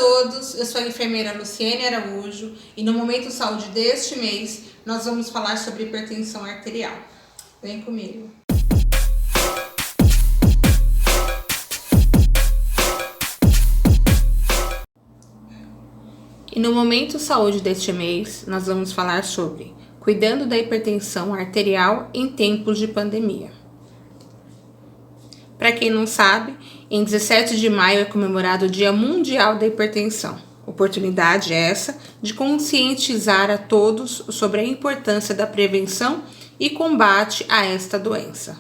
todos, eu sou a enfermeira Luciene Araújo e no Momento Saúde deste mês nós vamos falar sobre hipertensão arterial. Vem comigo. E no Momento Saúde deste mês nós vamos falar sobre cuidando da hipertensão arterial em tempos de pandemia. Para quem não sabe, em 17 de maio é comemorado o Dia Mundial da Hipertensão. Oportunidade essa de conscientizar a todos sobre a importância da prevenção e combate a esta doença.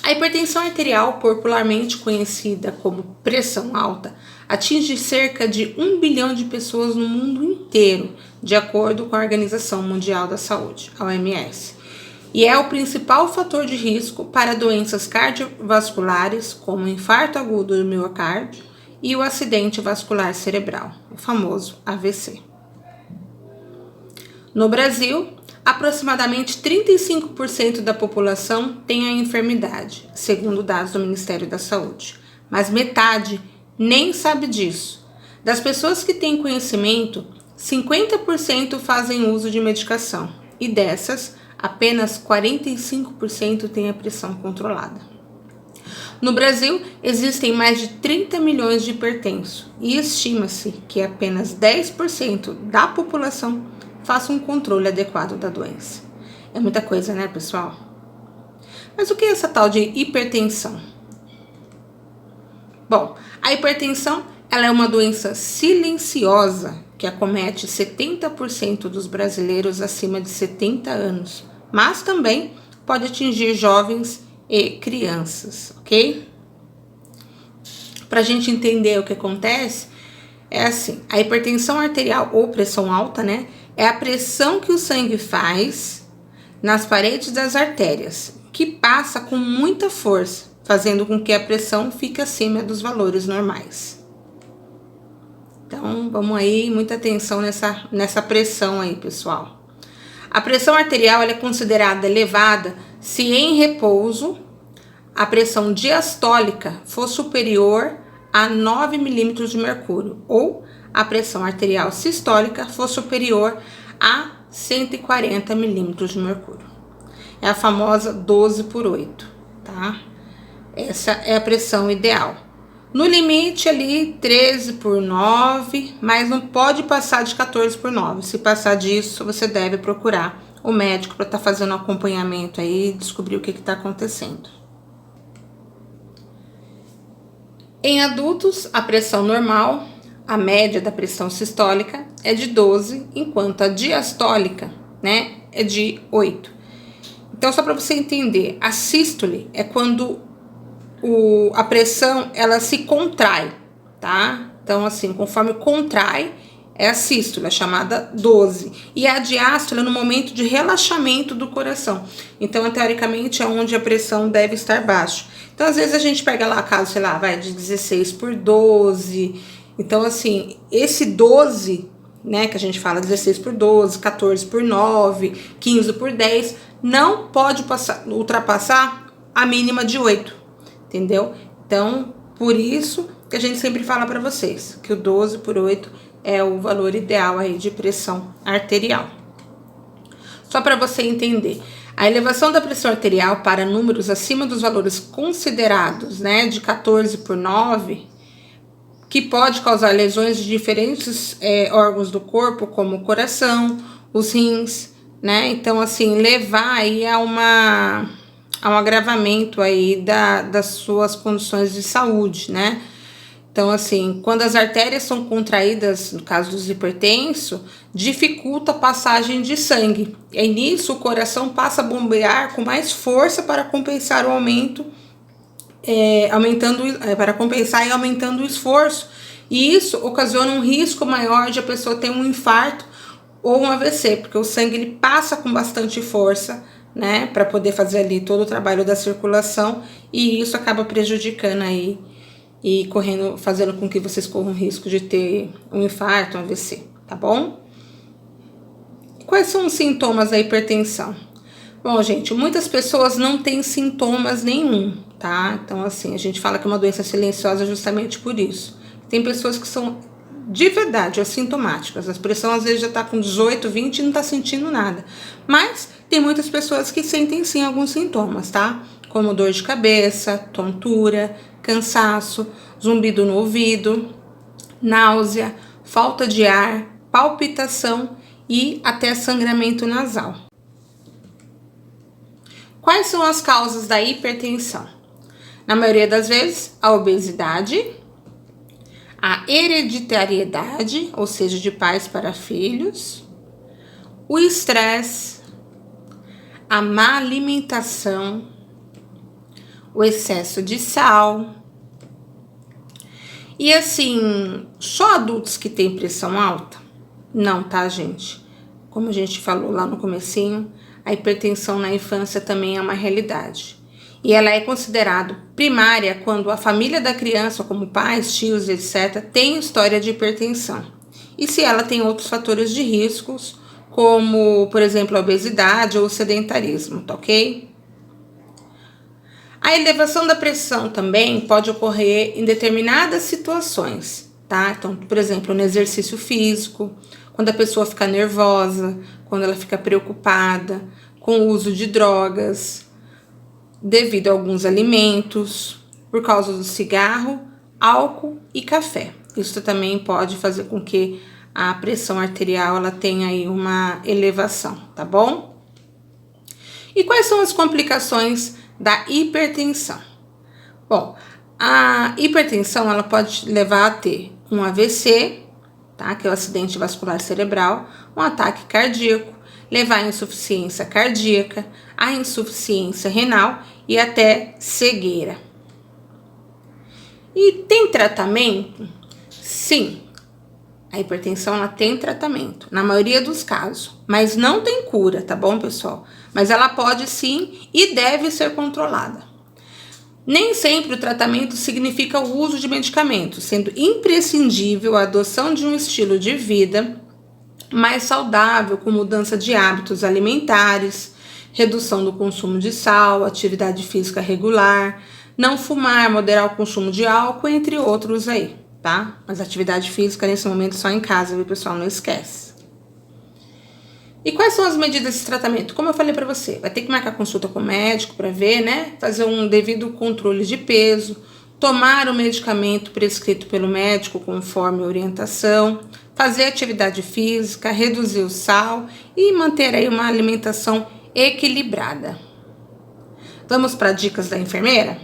A hipertensão arterial, popularmente conhecida como pressão alta, atinge cerca de 1 bilhão de pessoas no mundo inteiro, de acordo com a Organização Mundial da Saúde, a OMS. E é o principal fator de risco para doenças cardiovasculares, como o infarto agudo do miocárdio e o acidente vascular cerebral, o famoso AVC. No Brasil, aproximadamente 35% da população tem a enfermidade, segundo dados do Ministério da Saúde, mas metade nem sabe disso. Das pessoas que têm conhecimento, 50% fazem uso de medicação e dessas, apenas 45% têm a pressão controlada. No Brasil, existem mais de 30 milhões de hipertensos e estima-se que apenas 10% da população faça um controle adequado da doença. É muita coisa, né, pessoal? Mas o que é essa tal de hipertensão? Bom, a hipertensão ela é uma doença silenciosa que acomete 70% dos brasileiros acima de 70 anos, mas também pode atingir jovens e crianças, ok? Para a gente entender o que acontece, é assim, a hipertensão arterial ou pressão alta, né, é a pressão que o sangue faz nas paredes das artérias, que passa com muita força, fazendo com que a pressão fique acima dos valores normais. Então, vamos aí, muita atenção nessa pressão aí, pessoal. A pressão arterial ela é considerada elevada se em repouso a pressão diastólica for superior a 9 milímetros de mercúrio ou a pressão arterial sistólica for superior a 140 milímetros de mercúrio. É a famosa 12/8, tá? Essa é a pressão ideal. No limite ali 13/9, mas não pode passar de 14/9. Se passar disso, você deve procurar o médico para estar fazendo um acompanhamento aí e descobrir o que está acontecendo. Em adultos, a pressão normal, a média da pressão sistólica é de 12, enquanto a diastólica, né, é de 8. Então, só para você entender, a sístole é quando a pressão ela se contrai, tá? Então, assim, conforme contrai, é a sístole, é chamada 12. E a diástole é no momento de relaxamento do coração. Então, teoricamente, é onde a pressão deve estar baixa. Então, às vezes a gente pega lá caso, sei lá, vai de 16/12. Então, assim, esse 12, né, que a gente fala 16/12, 14/9, 15/10, não pode ultrapassar a mínima de 8. Entendeu? Então, por isso que a gente sempre fala para vocês que o 12/8 é o valor ideal aí de pressão arterial. Só para você entender, a elevação da pressão arterial para números acima dos valores considerados, né, de 14/9, que pode causar lesões de diferentes órgãos do corpo, como o coração, os rins, né? Então, assim, levar aí a um agravamento aí das suas condições de saúde, né? Então, assim, quando as artérias são contraídas, no caso dos hipertensos, dificulta a passagem de sangue. E nisso, o coração passa a bombear com mais força para compensar o aumento, para compensar e aumentando o esforço. E isso ocasiona um risco maior de a pessoa ter um infarto ou um AVC, porque o sangue ele passa com bastante força, né, para poder fazer ali todo o trabalho da circulação, e isso acaba prejudicando aí e fazendo com que vocês corram risco de ter um infarto, um AVC, tá bom? Quais são os sintomas da hipertensão? Bom, gente, muitas pessoas não têm sintomas nenhum, tá? Então, assim, a gente fala que é uma doença silenciosa justamente por isso. Tem pessoas que são de verdade assintomáticas. A pressão às vezes já tá com 18, 20 e não tá sentindo nada. Mas tem muitas pessoas que sentem sim alguns sintomas, tá? Como dor de cabeça, tontura, cansaço, zumbido no ouvido, náusea, falta de ar, palpitação e até sangramento nasal. Quais são as causas da hipertensão? Na maioria das vezes, a obesidade, a hereditariedade, ou seja, de pais para filhos, o estresse, a má alimentação, o excesso de sal. E assim, só adultos que têm pressão alta? Não, tá, gente? Como a gente falou lá no comecinho, a hipertensão na infância também é uma realidade. E ela é considerada primária quando a família da criança, como pais, tios, etc., tem história de hipertensão. E se ela tem outros fatores de riscos, como, por exemplo, a obesidade ou o sedentarismo, tá ok? A elevação da pressão também pode ocorrer em determinadas situações, tá? Então, por exemplo, no exercício físico, quando a pessoa fica nervosa, quando ela fica preocupada, com o uso de drogas, devido a alguns alimentos, por causa do cigarro, álcool e café. Isso também pode fazer com que a pressão arterial ela tenha aí uma elevação, tá bom? E quais são as complicações da hipertensão? Bom, a hipertensão ela pode levar a ter um AVC, tá? Que é o acidente vascular cerebral, um ataque cardíaco, levar à insuficiência cardíaca, a insuficiência renal e até cegueira. E tem tratamento? Sim, a hipertensão ela tem tratamento, na maioria dos casos, mas não tem cura, tá bom, pessoal? Mas ela pode sim e deve ser controlada. Nem sempre o tratamento significa o uso de medicamentos, sendo imprescindível a adoção de um estilo de vida mais saudável, com mudança de hábitos alimentares, redução do consumo de sal, atividade física regular, não fumar, moderar o consumo de álcool, entre outros aí, tá? Mas atividade física nesse momento só em casa, viu, pessoal? Não esquece. E quais são as medidas de tratamento? Como eu falei para você, vai ter que marcar consulta com o médico para ver, né? Fazer um devido controle de peso, tomar o medicamento prescrito pelo médico conforme a orientação, fazer atividade física, reduzir o sal e manter aí uma alimentação equilibrada. Vamos para dicas da enfermeira?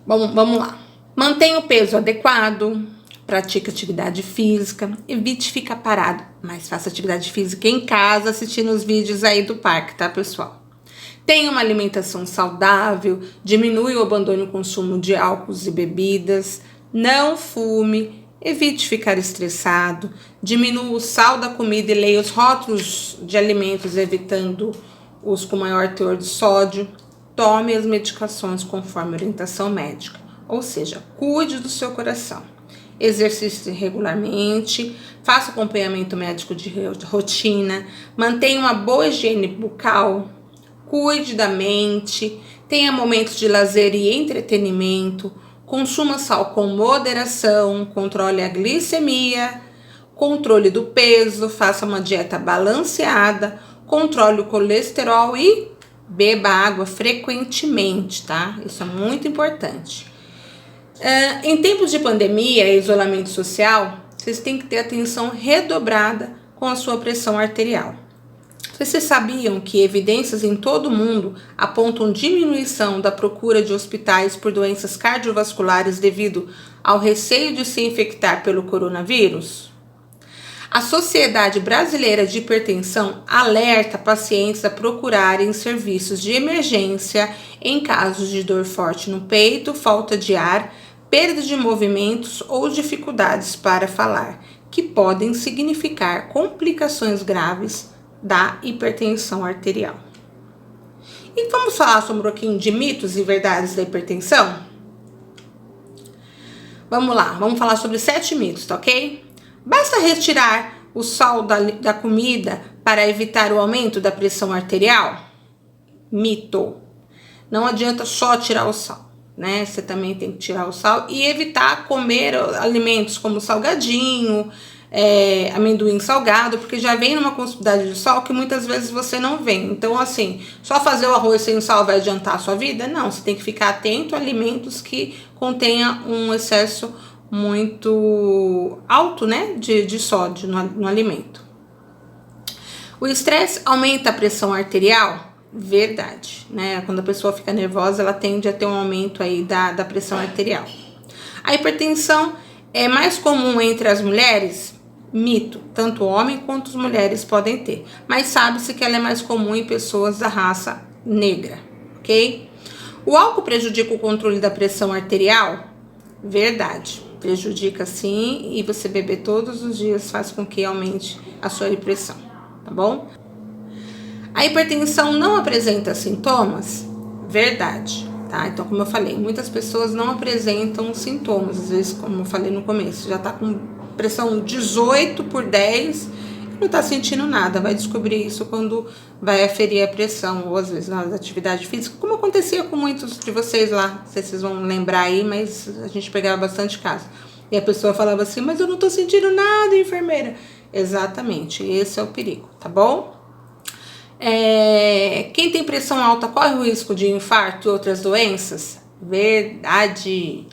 Vamos lá. Mantenha o peso adequado, pratique atividade física, evite ficar parado, mas faça atividade física em casa assistindo os vídeos aí do parque, tá, pessoal? Tenha uma alimentação saudável, diminui ou abandone o consumo de álcools e bebidas, não fume, evite ficar estressado, diminua o sal da comida e leia os rótulos de alimentos, evitando os com maior teor de sódio. Tome as medicações conforme orientação médica, ou seja, cuide do seu coração. Exercite regularmente, faça acompanhamento médico de rotina, mantenha uma boa higiene bucal, cuide da mente, tenha momentos de lazer e entretenimento, consuma sal com moderação, controle a glicemia, controle do peso, faça uma dieta balanceada, controle o colesterol e beba água frequentemente, tá? Isso é muito importante. Em tempos de pandemia e isolamento social, vocês têm que ter atenção redobrada com a sua pressão arterial. Vocês sabiam que evidências em todo o mundo apontam diminuição da procura de hospitais por doenças cardiovasculares devido ao receio de se infectar pelo coronavírus? A Sociedade Brasileira de Hipertensão alerta pacientes a procurarem serviços de emergência em casos de dor forte no peito, falta de ar, perda de movimentos ou dificuldades para falar, que podem significar complicações graves da hipertensão arterial. E vamos falar sobre um pouquinho de mitos e verdades da hipertensão? Vamos lá, vamos falar sobre 7 mitos, tá ok? Basta retirar o sal da comida para evitar o aumento da pressão arterial? Mito. Não adianta só tirar o sal, né? Você também tem que tirar o sal e evitar comer alimentos como salgadinho, amendoim salgado, porque já vem numa quantidade de sal que muitas vezes você não vê. Então, assim, só fazer o arroz sem sal vai adiantar a sua vida? Não, você tem que ficar atento a alimentos que contenham um excesso muito alto, né, de sódio no alimento. O estresse aumenta a pressão arterial? Verdade, né? Quando a pessoa fica nervosa, ela tende a ter um aumento aí da pressão arterial. A hipertensão é mais comum entre as mulheres? Mito, tanto homem quanto as mulheres podem ter, mas sabe-se que ela é mais comum em pessoas da raça negra, ok? O álcool prejudica o controle da pressão arterial? Verdade, prejudica sim, e você beber todos os dias faz com que aumente a sua pressão, tá bom? A hipertensão não apresenta sintomas? Verdade, tá? Então, como eu falei, muitas pessoas não apresentam sintomas, às vezes, como eu falei no começo, já tá com pressão 18 por 10, não tá sentindo nada, vai descobrir isso quando vai aferir a pressão, ou às vezes na atividade física, como acontecia com muitos de vocês lá, não sei se vocês vão lembrar aí, mas a gente pegava bastante caso. E a pessoa falava assim, mas eu não tô sentindo nada, enfermeira. Exatamente, esse é o perigo, tá bom? Quem tem pressão alta corre o risco de infarto e outras doenças? Verdade,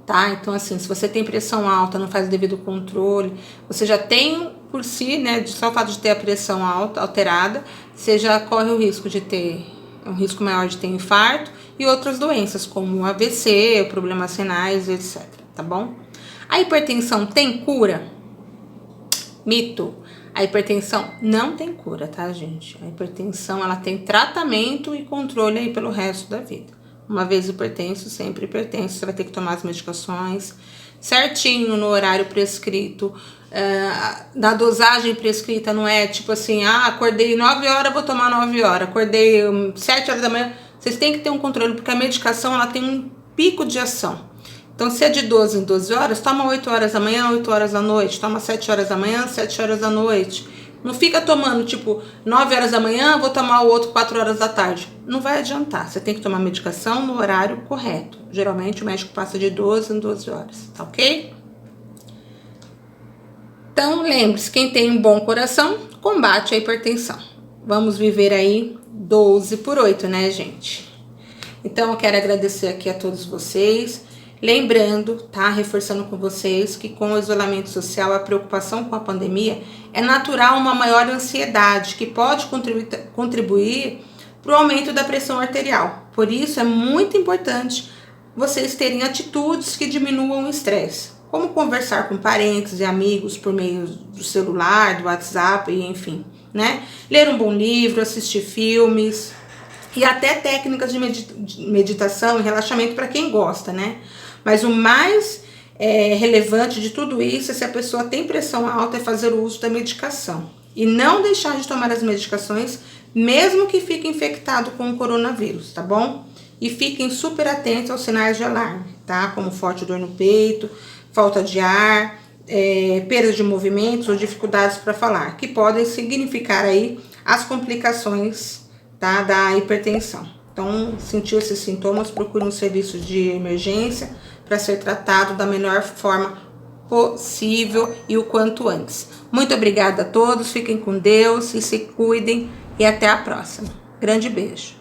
tá? Então, assim, se você tem pressão alta, não faz o devido controle, você já tem por si, né, só o fato de ter a pressão alta, alterada, você já corre o risco de ter, um risco maior de ter infarto e outras doenças, como AVC, problemas renais, etc, tá bom? A hipertensão tem cura? Mito. A hipertensão não tem cura, tá, gente? A hipertensão, ela tem tratamento e controle aí pelo resto da vida. Uma vez hipertenso, sempre hipertenso, você vai ter que tomar as medicações certinho, no horário prescrito, na dosagem prescrita, não é tipo assim, acordei 9 horas, vou tomar 9 horas, acordei 7 horas da manhã. Vocês têm que ter um controle, porque a medicação, ela tem um pico de ação. Então, se é de 12 em 12 horas, toma 8 horas da manhã, 8 horas da noite. Toma 7 horas da manhã, 7 horas da noite. Não fica tomando, tipo, 9 horas da manhã, vou tomar o outro 4 horas da tarde. Não vai adiantar. Você tem que tomar medicação no horário correto. Geralmente, o médico passa de 12 em 12 horas, tá ok? Então, lembre-se, quem tem um bom coração, combate a hipertensão. Vamos viver aí 12 por 8, né, gente? Então, eu quero agradecer aqui a todos vocês. Lembrando, tá? Reforçando com vocês que com o isolamento social, a preocupação com a pandemia, é natural uma maior ansiedade que pode contribuir para o aumento da pressão arterial. Por isso, é muito importante vocês terem atitudes que diminuam o estresse, como conversar com parentes e amigos por meio do celular, do WhatsApp, enfim, né? Ler um bom livro, assistir filmes e até técnicas de meditação e relaxamento para quem gosta, né? Mas o mais relevante de tudo isso é se a pessoa tem pressão alta, é fazer o uso da medicação. E não deixar de tomar as medicações, mesmo que fique infectado com o coronavírus, tá bom? E fiquem super atentos aos sinais de alarme, tá? Como forte dor no peito, falta de ar, perda de movimentos ou dificuldades para falar, que podem significar aí as complicações, tá, da hipertensão. Então, sentiu esses sintomas, procure um serviço de emergência para ser tratado da melhor forma possível e o quanto antes. Muito obrigada a todos, fiquem com Deus e se cuidem e até a próxima. Grande beijo.